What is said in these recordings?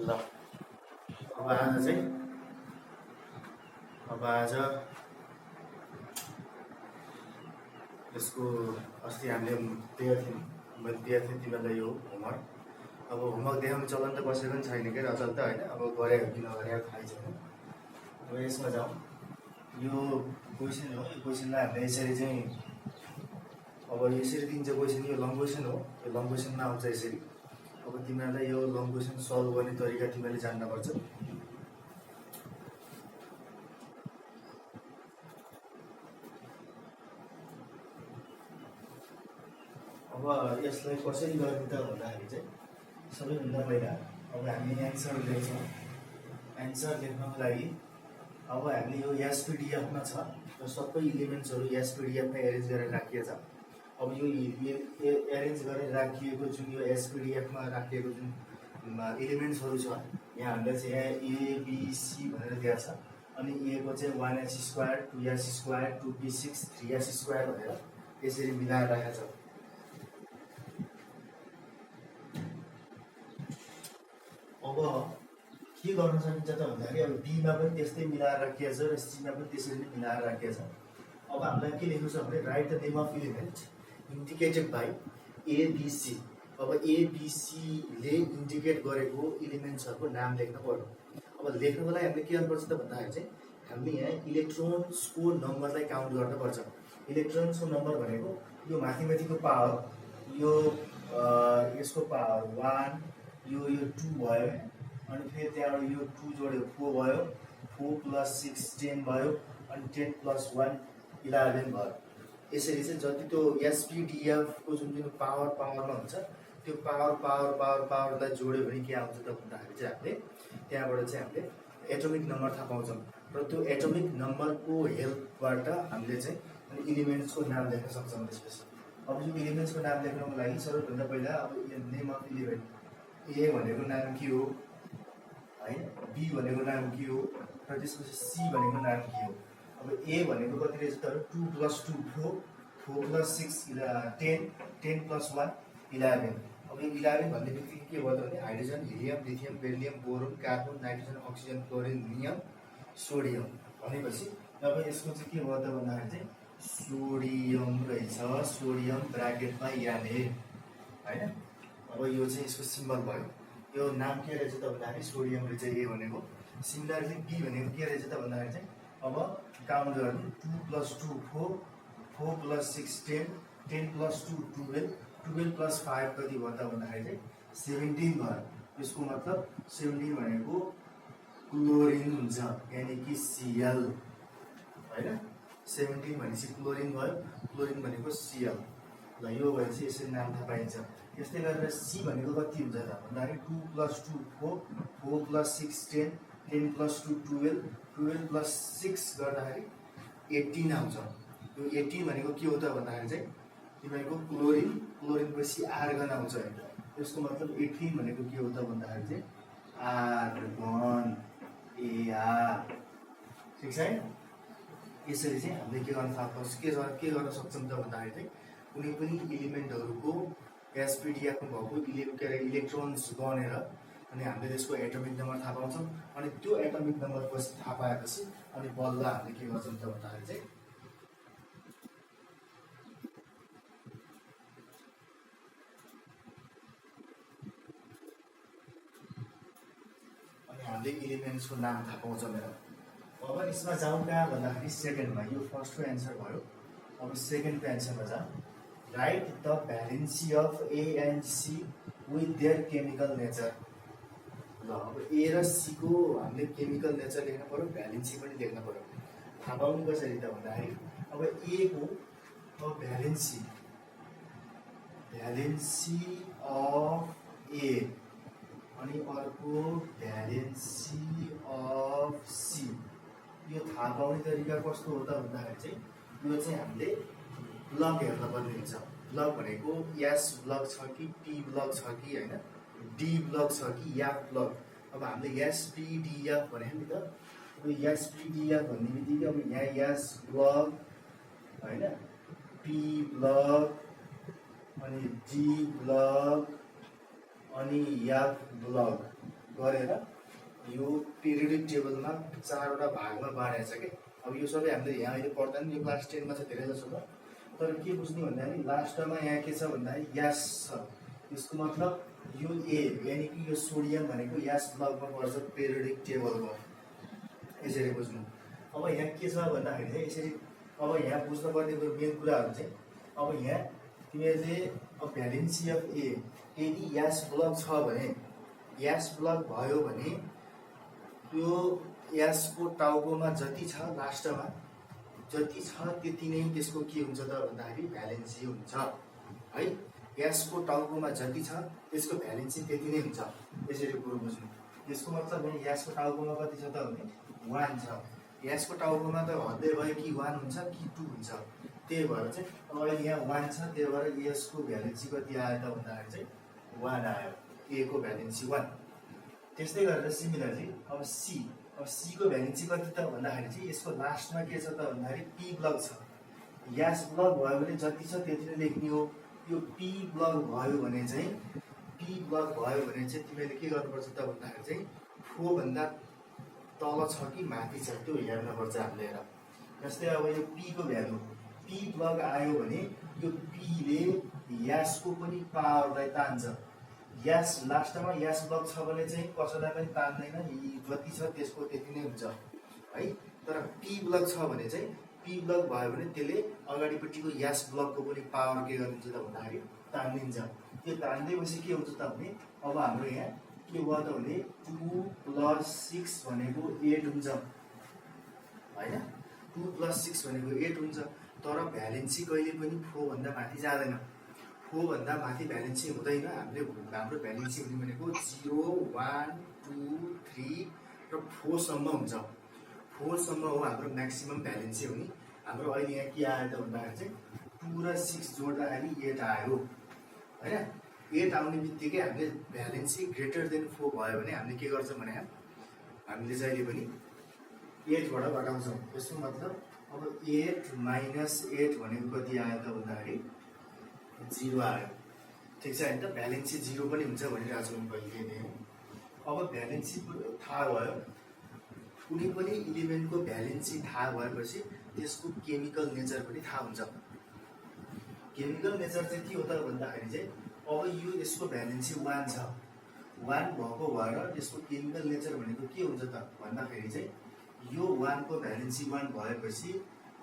ल अब आज यसको अस्ति हामीले मैले दिएको थिएँ तिमीलाई यो होमवर्क। अब होमवर्क देखाउने चलन त बसेको पनि छैन के अचल त होइन। अब गरे हो कि नगरे थाहै छैन। अब यसमा जाउँ। यो क्वेसन हो। यो क्वेसनलाई हामीले यसरी चाहिँ अब यसरी दिन्छ क्वेसन। यो लङ क्वेसन हो। यो लङ क्वेसनमा आउँछ यसरी। अब तिमीहरूलाई यो लङ क्वेसन सल्भ गर्ने तरिका तिमीले जान्नुपर्छ। अब यसलाई कसरी गर्ने त भन्दाखेरि चाहिँ सबैभन्दा पहिला अब हामी एन्सर लेख्छौँ। एन्सर लेख्नको लागि अब हामीले यो एसपिडिएफमा छ र सबै इलिमेन्ट्सहरू एसपिडिएफमा एरेन्ज गरेर राखिएको छ। अब यो एरेन्ज गरेर राखिएको जुन यो एसपिडिएफमा राखिएको जुन इलिमेन्ट्सहरू छ यहाँ हामीले चाहिँ एबिसी भनेर दिएको छ। अनि एको चाहिँ 1s² 2s² 2p6 3s² भनेर यसरी मिलाएर राखेको छ। अब के गर्न सकिन्छ त भन्दाखेरि अब बीमा पनि त्यस्तै मिलाएर राखिएको छ र सीमा पनि त्यसरी नै मिलाएर राखिएको छ। अब हामीलाई के लेख्नु छ भने write the name of element indicated by A B C. अब एबिसीले इन्डिकेट गरेको इलिमेन्ट्सहरूको नाम लेख्न पर्यो। अब लेख्नुको लागि हामीले के गर्नुपर्छ त भन्दाखेरि चाहिँ हामीले यहाँ इलेक्ट्रोन्सको नम्बरलाई काउन्ट गर्नुपर्छ। इलेक्ट्रोन्सको नम्बर भनेको यो माथिमाथिको पावर, यो यसको पावर 1, यो 2 भयो। अनि फेरि त्यहाँबाट यो 2 जोड्यो 4 भयो। 4 + 6 10 भयो। अनि 10 + 1 11 भयो। यसरी चाहिँ जति त्यो एसपिडिएफको जुन पावरमा हुन्छ त्यो पावरलाई जोड्यो भने के आउँछ त भन्दाखेरि चाहिँ हामीले त्यहाँबाट चाहिँ हामीले एटोमिक नम्बर थाहा पाउँछौँ। र त्यो एटोमिक नम्बरको हेल्पबाट हामीले चाहिँ इलिमेन्ट्सको नाम लेख्न सक्छौँ। त्यसपछि अब यो इलिमेन्ट्सको नाम लेख्नको लागि सबैभन्दा पहिला अब नेम अफ इलिमेन्ट ए भनेको नाम के हो है, बी भनेको नाम के हो र त्यसपछि सी भनेको नाम के हो। अब ए भनेको कति रहेछ त 2 + 2 4 4 + 6 10 10 + 1 11। अब यो 11 भन्ने बित्तिकै के भयो त भने hydrogen, helium, lithium, beryllium, boron, carbon, nitrogen, oxygen, chlorine, नियम, सोडियम भनेपछि अब यसको चाहिँ के भयो त भन्दाखेरि चाहिँ सोडियम रहेछ। सोडियम ब्राकेटमा याने होइन। अब यो चाहिँ यसको सिम्बल भयो। यो नाम के रहेछ त भन्दाखेरि सोडियम रहेछ ए भनेको। सिमिलरली बी भनेको के रहेछ त भन्दाखेरि चाहिँ अब काउन्ट गर्ने 2 + 2 4 4 + 6 10 10 + 2 12 12 + 5 कति भयो त भन्दाखेरि चाहिँ 17 भयो। यसको मतलब 17 भनेको क्लोरिन हुन्छ, यानि कि सिएल होइन। 17 भनेपछि क्लोरिन भयो। क्लोरिन भनेको सिएल। ल यो भएपछि यसरी नाम थाहा पाइन्छ। यस्तै गरेर सी भनेको कति हुन्छ त भन्दाखेरि 2 + 2 4 4 + 6 10 10 + 2 12 12 + 6 गर्दाखेरि 18 आउँछ। यो 18 भनेको के हो त भन्दाखेरि चाहिँ तिमीहरूको क्लोरिन, क्लोरिनपछि आर्गन आउँछ होइन। यसको मतलब 18 भनेको के हो त भन्दाखेरि चाहिँ आर्गन एआर। ठिक छ है। यसरी चाहिँ हामीले के गर्न सक्छौँ त भन्दाखेरि चाहिँ कुनै पनि इलिमेन्टहरूको एसपिडिएफमा भएको इलेक्ट्रोन्स गनेर अनि हामीले त्यसको एटोमिक नम्बर थाहा पाउँछौँ। अनि त्यो एटोमिक नम्बर पछि थाहा पाएपछि अनि बल्ल हामीले के गर्छौँ त भन्दाखेरि चाहिँ अनि हामीले इलिमेन्ट्सको नाम थाहा पाउँछौँ। अब यसमा जाउँ कहाँ भन्दाखेरि सेकेन्डमा। यो फर्स्टको एन्सर भयो। अब सेकेन्डको एन्सरमा जाउँ। Write the valency of A and C with their chemical nature. ल अब ए र सीको हामीले केमिकल नेचर लेख्न पऱ्यो, भ्यालेन्सी पनि लेख्न पऱ्यो। थाहा पाउनु कसरी त भन्दाखेरि अब ए को अब भ्यालेन्सी अफ ए अनि अर्को भ्यालेन्सी अफ सी। यो थाहा पाउने तरिका कस्तो हो त भन्दाखेरि चाहिँ यो चाहिँ हामीले ब्लक हेर्न पर्ने हुन्छ। ब्लक भनेको एस ब्लक छ कि पी ब्लक छ कि होइन, डी ब्लक छ कि एफ ब्लक। अब हामीले एसपिडिएफ भने नि त। अब एसपिडिएफ भन्ने बित्तिकै अब यहाँ एस ब्लक होइन, पी ब्लक अनि डी ब्लक अनि एफ ब्लक गरेर यो पिरियडिक टेबलमा 4वटा भागमा बाँडेको छ के। अब यो सबै हामीले यहाँ अहिले पढ्दैन, यो क्लास 10 मा छ धेरै जसो त। तर के बुझ्ने भन्दाखेरि लास्टमा यहाँ के छ भन्दाखेरि यास छ। यसको मतलब यो ए यानी कि यो सोडियम भनेको यास ब्लकमा पर्छ पिरियडिक टेबलको। यसरी बुझ्नु। अब यहाँ के छ भन्दाखेरि चाहिँ यसरी अब यहाँ बुझ्नुपर्ने मेन कुराहरू चाहिँ अब यहाँ तिमीहरूले अब भ्यालेन्सी अफ ए यदि यास ब्लक छ भने, यास ब्लक भयो भने त्यो यासको टाउकोमा जति छ लास्टमा जति छ त्यति नै त्यसको के हुन्छ त भन्दाखेरि भ्यालेन्सी हुन्छ है। यासको टाउकोमा जति छ त्यसको भ्यालेन्सी त्यति नै हुन्छ। यसरी कुरो बुझ्नु। यसको मतलब भने यासको टाउकोमा कति छ त भने 1 छ। यासको टाउकोमा त हद्दै भयो कि 1 हुन्छ कि 2 हुन्छ। त्यही भएर चाहिँ अब अहिले यहाँ 1 छ, त्यही भएर यसको भ्यालेन्सी कति आयो त भन्दाखेरि चाहिँ 1 आयो। ए को भ्यालेन्सी 1। त्यस्तै गरेर सिमिलरली अब सी, अब सी को भ्यालेन्सी कति त भन्दाखेरि चाहिँ यसको लास्टमा के छ त भन्दाखेरि पी ब्लक छ। यास ब्लक भयो भने जति छ त्यति नै लेख्ने हो। यो पी ब्लक भयो भने चाहिँ तिमीले के गर्नुपर्छ त भन्दाखेरि चाहिँ फो भन्दा तल छ कि माथि छ त्यो हेर्नुपर्छ हामीले। हेर जस्तै अब यो पी को भ्यालु पी ब्लक आयो भने यो पीले यासको पनि पावरलाई तान्छ। यास लास्टमा यास ब्लक छ भने चाहिँ कसैलाई पनि तान्दैन, जति छ त्यसको त्यति नै हुन्छ है। तर पी ब्लक छ भने चाहिँ पी ब्लक भयो भने त्यसले अगाडिपट्टिको यास ब्लकको पनि पावर के गरिदिन्छ त भन्दाखेरि तानिदिन्छ। त्यो तानिदिएपछि के हुन्छ त भने अब हाम्रो यहाँ के भयो त भने 2 + 6 भनेको 8 हुन्छ हैन। 2 + 6 भनेको 8 हुन्छ। तर भ्यालेन्सी कहिले पनि 4 भन्दा माथि जाँदैन। 4 भन्दा माथि भ्यालेन्सी हुँदैन। हाम्रो भ्यालेन्सी हुने भनेको 0 1 2 3 र 4 सम्म हुन्छ। 4 सम्म हो हाम्रो म्याक्सिमम भ्यालेन्सी हुने। हाम्रो अहिले यहाँ के आयो त भन्दाखेरि चाहिँ 2 र 6 जोड्दाखेरि 8 आयो हैन। 8 आउने बित्तिकै हामीले भ्यालेन्सी ग्रेटर देन 4 भयो भने हामीले के गर्छौँ भने हामीले जहिले पनि 8 बाट घटाउँछौँ। यसको मतलब अब 8 - 8 भनेको कति आयो त भन्दाखेरि 0 आयो। ठिक छ हैन त। भ्यालेन्सी 0 पनि हुन्छ भनिरहेको छु मैले नै। अब भ्यालेन्सी थाहा भयो, कुनै पनि इलिमेन्टको भ्यालेन्सी थाहा भएपछि त्यसको केमिकल नेचर पनि थाहा हुन्छ। केमिकल नेचर चाहिँ के हो त भन्दाखेरि चाहिँ अब यो यसको भ्यालेन्सी 1 छ। 1 भएको भएर यसको केमिकल नेचर भनेको के हुन्छ त भन्दाखेरि चाहिँ यो 1 को भ्यालेन्सी 1 भएपछि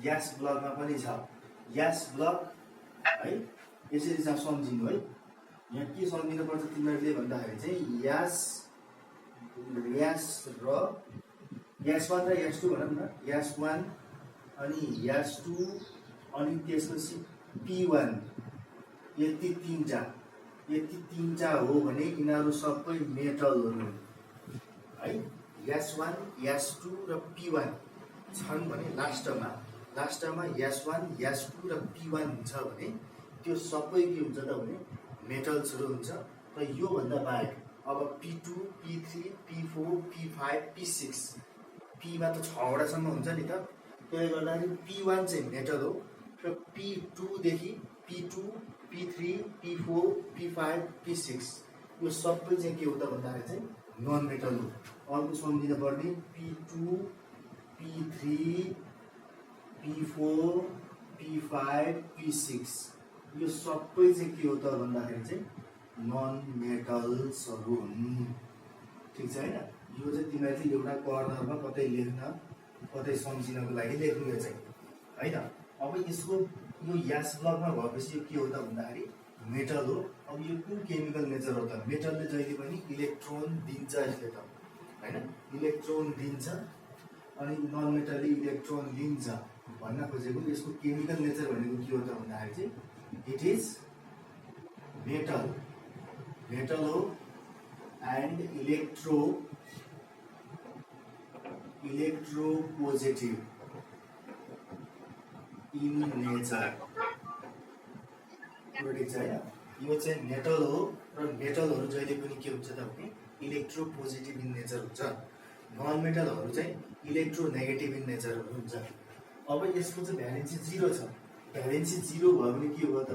यास ब्लकमा पनि छ। यास ब्लक है यसरी चाहिँ सम्झिनु है। यहाँ के सम्झिनु पर्छ तिमीहरूले भन्दाखेरि चाहिँ यास र यास 1 र यास 2 भनौँ न। यास 1 अनि यास 2 अनि त्यसपछि P1 यति तीनटा हो भने यिनीहरू सबै मेटलहरू हुन् है। यास 1 यास 2 र P1 छन् भने लास्टमा यास 1 यास 2 र P1 हुन्छ भने त्यो सबै के हुन्छ त भने मेटल्सहरू हुन्छ। र यो भन्दा बाहेक अब P2 P3 P4 P5 P6 P मा त 6 वटासम्म हुन्छ नि त। त्यसले गर्दाखेरि P1 चाहिँ मेटल हो। र P2 देखि P2 P3 P4 P5 P6 यो सबै चाहिँ के हो त भन्दाखेरि चाहिँ नन मेटल हो। अर्को सम्झिनु पर्ने P2 P3 P4 P5 P6 यो सबै चाहिँ के हो त भन्दाखेरि चाहिँ नन मेटल्सहरू हुन्। ठिक छ हैन। यो चाहिँ तिमीहरूले एउटा कर्नरमा कतै लेख्न कतै सम्झिनको लागि लेख्नु यो चाहिँ हैन। अब यसको यो यास ब्लकमा भएपछि यो के हो त भन्दाखेरि मेटल हो। अब यो कुन केमिकल नेचर हो त? मेटलले जहिले पनि इलेक्ट्रोन दिन्छ यसले त हैन। इलेक्ट्रोन दिन्छ अनि नन मेटलले इलेक्ट्रोन लिन्छ भन्न खोजेको यसको केमिकल नेचर भनेको के हो त भन्दाखेरि चाहिँ इट इज मेटल हो एन्ड इलेक्ट्रोपोजिटिभ इन नेचर। ठिक छ हैन। यो चाहिँ मेटल हो र मेटलहरू जहिले पनि के हुन्छ त भने इलेक्ट्रोपोजिटिभ इन नेचर हुन्छ। नन मेटलहरू चाहिँ इलेक्ट्रोनेगेटिभ इन नेचरहरू हुन्छ। अब यसको चाहिँ भ्यालेन्सी 0 छ। भ्यालेन्सी 0 भयो भने के हो त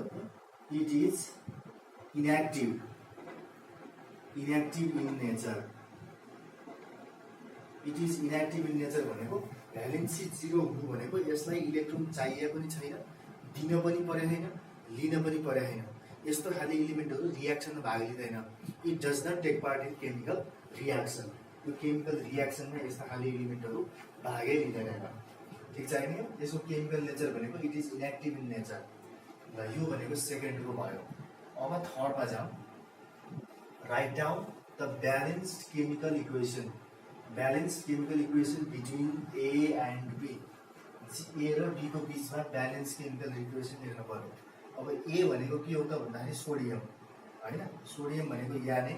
it is inactive in nature. It is inactive in nature भनेको भ्यालेन्सी 0 हुनु भनेको यसलाई इलेक्ट्रोन चाहिए पनि छैन, दिन पनि पर्यो होइन, लिन पनि पर्यो होइन। यस्तो खाले इलिमेन्टहरू रियाक्सनमा भाग लिँदैन। It does not take part in chemical reaction. यो केमिकल रियाक्सनमा यस्ता खाले इलिमेन्टहरू भागै लिँदैन। ठिक छ होइन? यसको केमिकल नेचर भनेको it is inactive in nature. ल यो भनेको सेकेन्डको भयो। अब थर्डमा जाउँ। Right down the balanced chemical equation. Balanced chemical equation between A and B. A र बीको बिचमा ब्यालेन्स केमिकल इक्वेसन लेख्नु पर्यो। अब ए भनेको के हो त भन्दाखेरि सोडियम होइन, सोडियम भनेको याने,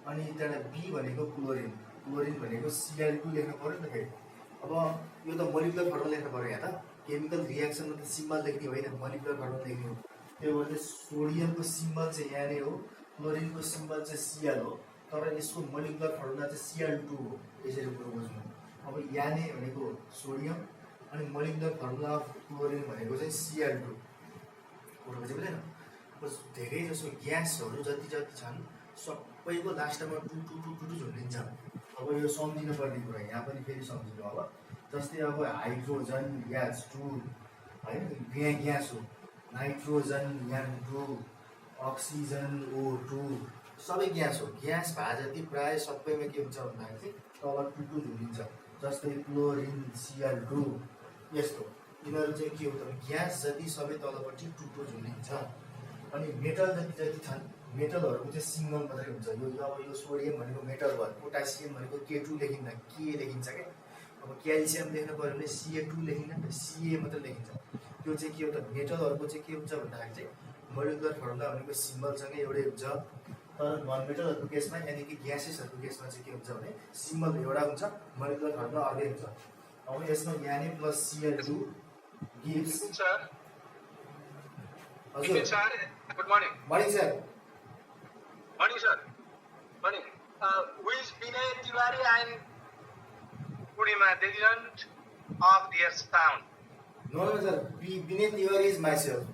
अनि त्यहाँबाट बी भनेको क्लोरिन, क्लोरिन भनेको Cl2 लेख्नु पर्यो नि त फेरि। अब यो त मोलिकुलर फर्मुला लेख्नु पर्यो यहाँ त। केमिकल रियाक्सनमा त सिम्बल लेख्ने होइन, मोलिकुलर फर्मुला लेख्ने हो। त्यो भएर सोडियमको सिम्बल चाहिँ यहाँ नै हो, क्लोरिनको सिम्बल चाहिँ Cl हो, तर यसको मोलिकुलर फर्मुला चाहिँ Cl2 हो। यसरी कुरो बुझ्नु। अब याने भनेको सोडियम अनि मोलिकुलर फर्मुला अफ क्लोरिन भनेको चाहिँ Cl2। कुरो बुझ्यो बुझेन? धेरै जसो ग्यासहरू जति जति छन् सबैको लास्टमा two two two two two झुन्डिन्छ। अब यो सम्झिनु पर्ने कुरा यहाँ पनि फेरि सम्झिनु। अब जस्तै अब हाइड्रोजन H2 होइन, यहाँ ग्यास हो, नाइट्रोजन N2, अक्सिजन O2 सबै ग्यास हो। ग्यास भए जति प्रायः सबैमा के हुन्छ भन्दाखेरि चाहिँ तल टु टु झुन्डिन्छ। जस्तै क्लोरिन Cl2 यस्तो यिनीहरू चाहिँ के हो त ग्यास जति सबै तलपट्टि टु टु झुन्डिन्छ। अनि मेटल जति जति छन् मेटलहरूको चाहिँ सिङ्गल मात्रै हुन्छ। यो अब यो सोडियम भनेको मेटल भयो, पोटासियम भनेको K2 लेखिन्न, के लेखिन्छ क्या। अब क्याल्सियम लेख्नु पऱ्यो भने Ca2 लेखिन्न, Ca मात्रै लेखिन्छ। त्यो चाहिँ के हो त मेटलहरूको चाहिँ के हुन्छ भन्दाखेरि चाहिँ मोलिकुलर फर्मुला भनेको सिम्बलसँगै एउटै हुन्छ। तर नन मेटलहरूको केसमा यानि कि ग्यासेसहरूको केसमा चाहिँ के हुन्छ भने सिम्बल एउटा हुन्छ, मोलिकुलर फर्मुला अर्कै हुन्छ। अब यसमा याने plus Cl2 gives Good morning. Morning, sir. Morning, sir. Morning. Who is Vinay Tiwari and Purnima? They didn't of their sound. No, sir. Vinay Tiwari is myself.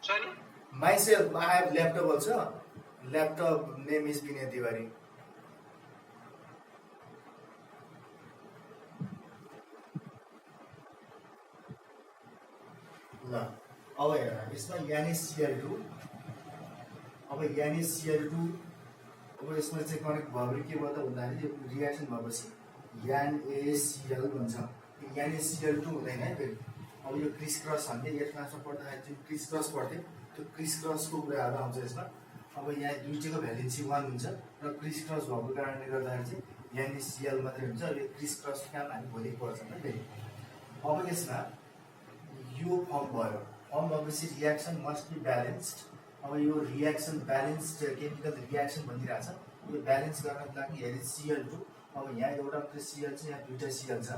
Sorry? Myself. I have laptop also. Laptop name is Vinay Tiwari. ल अब हेर यसमा याने Cl2। अब याने Cl2 अब यसमा चाहिँ कनेक्ट भयो भने के भयो त भन्दाखेरि रियाक्सन भएपछि NaCl भन्छ। याने Cl2 हुँदैन है फेरि। अब यो क्रिस क्रस हामीले एयर क्लासमा पढ्दाखेरि जुन क्रिस क्रस पढ्थ्यो त्यो क्रिस क्रसको कुराहरू आउँछ यसमा। अब यहाँ दुईटैको भ्यालेन्सी 1 हुन्छ र क्रिस क्रस भएको कारणले गर्दाखेरि चाहिँ NaCl मात्रै हुन्छ। यो क्रिस क्रस काम हामी भोलि पढ्छौँ है फेरि। अब यसमा यो फर्म भयो। फर्म भएपछि रियाक्सन मस्ट बी ब्यालेन्स्ड। अब यो रियाक्सन ब्यालेन्स्ड केमिकल रियाक्सन भनिरहेको छ। यो ब्यालेन्स गर्नको लागि हेरे Cl2। अब यहाँ एउटा मात्रै Cl छ, यहाँ दुईटा Cl छ।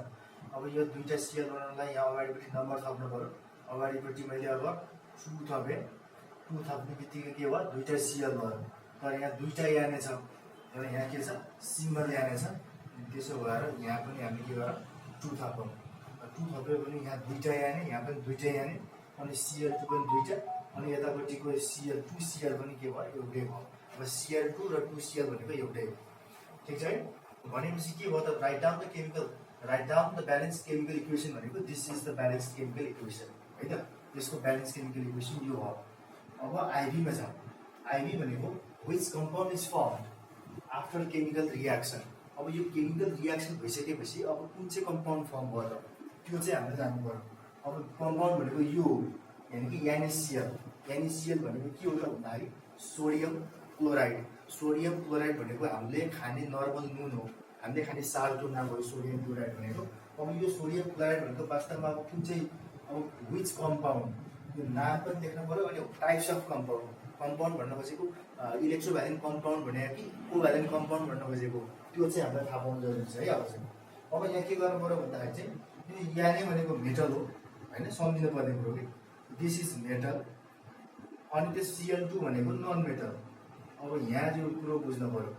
अब यो दुईटा Cl बनाउनलाई यहाँ अगाडिपट्टि नम्बर थप्नु पर्यो। अगाडिपट्टि मैले अब 2 थपेँ। 2 थप्ने बित्तिकै के भयो दुईटा Cl भयो। तर यहाँ दुईटा याने छ र यहाँ के छ सिङ्गल याने छ। त्यसो भएर यहाँ पनि हामीले के गरौँ 2 थपौँ। 2 थप्यो भने यहाँ दुईटा याने, यहाँ पनि दुईटा याने, अनि Cl2 पनि दुईटा, अनि यतापट्टिको Cl2Cl पनि के भयो एउटै भयो। अब Cl2 र 2Cl भनेको एउटै हो। ठिक छ है? भनेपछि के भयो त right down the balance chemical equation भनेको this is the balance chemical equation होइन। यसको ब्यालेन्स केमिकल इक्वेसन यो हो। अब आइभीमा जाउँ। आइभी भनेको which compound is firmed after chemical reaction. अब यो केमिकल रियाक्सन भइसकेपछि अब कुन चाहिँ कम्पाउन्ड फर्म भयो त त्यो चाहिँ हामीले जान्नु पर्यो। अब कम्पाउन्ड भनेको यो हो, यानि कि NaCl। NaCl भनेको के हो त भन्दाखेरि सोडियम क्लोराइड। सोडियम क्लोराइड भनेको हामीले खाने नर्मल नुन हो, हामीले खाने साल्टो नाम हो सोडियम क्लोराइड भनेको। अब यो सोडियम क्लोराइड भनेको वास्तवमा अब कुन चाहिँ अब व्हिच कम्पाउन्ड यो नाम पनि देख्नु पर्यो। अनि टाइप्स अफ कम्पाउन्ड भन्न खोजेको इलेक्ट्रोभ्यालेन्ट कम्पाउन्ड भने कि कोभ्यालेन्ट कम्पाउन्ड भन्न खोजेको त्यो चाहिँ हामीलाई थाहा पाउनु जरुरी छ है। अब चाहिँ अब यहाँ के गर्नु पर्यो भन्दाखेरि चाहिँ यो याने भनेको मेटल हो होइन, सम्झिनु पर्ने कुरो कि दिस इज मेटल। अनि त्यो Cl2 भनेको नन मेटल। अब यहाँ जो कुरो बुझ्नु पर्यो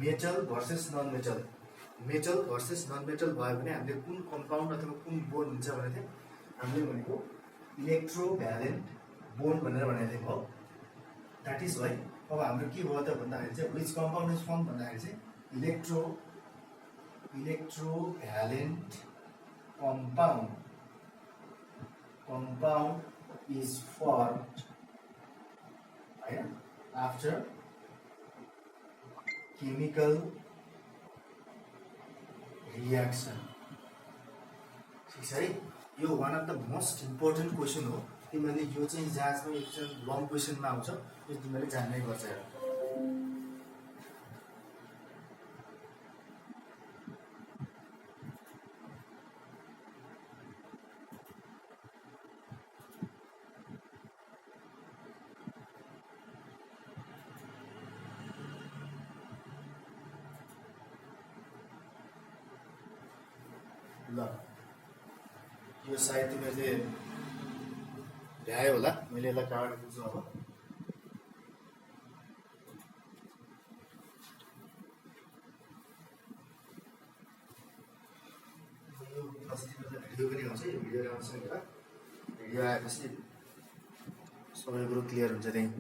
metal versus non metal. Metal versus non metal भयो भने हामीले कुन कम्पाउन्ड अथवा कुन बोन्ड हुन्छ भने चाहिँ हामीले भनेको इलेक्ट्रोभ्यालेन्ट बोन्ड भनेर भनेको हो। द्याट इज वाइ अब हाम्रो के भयो त भन्दाखेरि चाहिँ व्हिच कम्पाउन्ड इज फर्म भन्दाखेरि चाहिँ electrovalent compound is formed after chemical reaction. ठिक छ है, यो one of the most important question हो। तिमीहरूले यो चाहिँ जाँचमा एकदम लङ क्वेसनमा आउँछ, यो तिमीहरूले जान्नै पर्छ। ल यो सायद तिमीहरूले ल्यायो होला, मैले यसलाई काटेर दिन्छु। अब यो तिमीहरूलाई भिडियो पनि आउँछ, यो भिडियो आउँछ, भिडियो आएपछि सबै कुरो क्लियर हुन्छ त्यहीँ।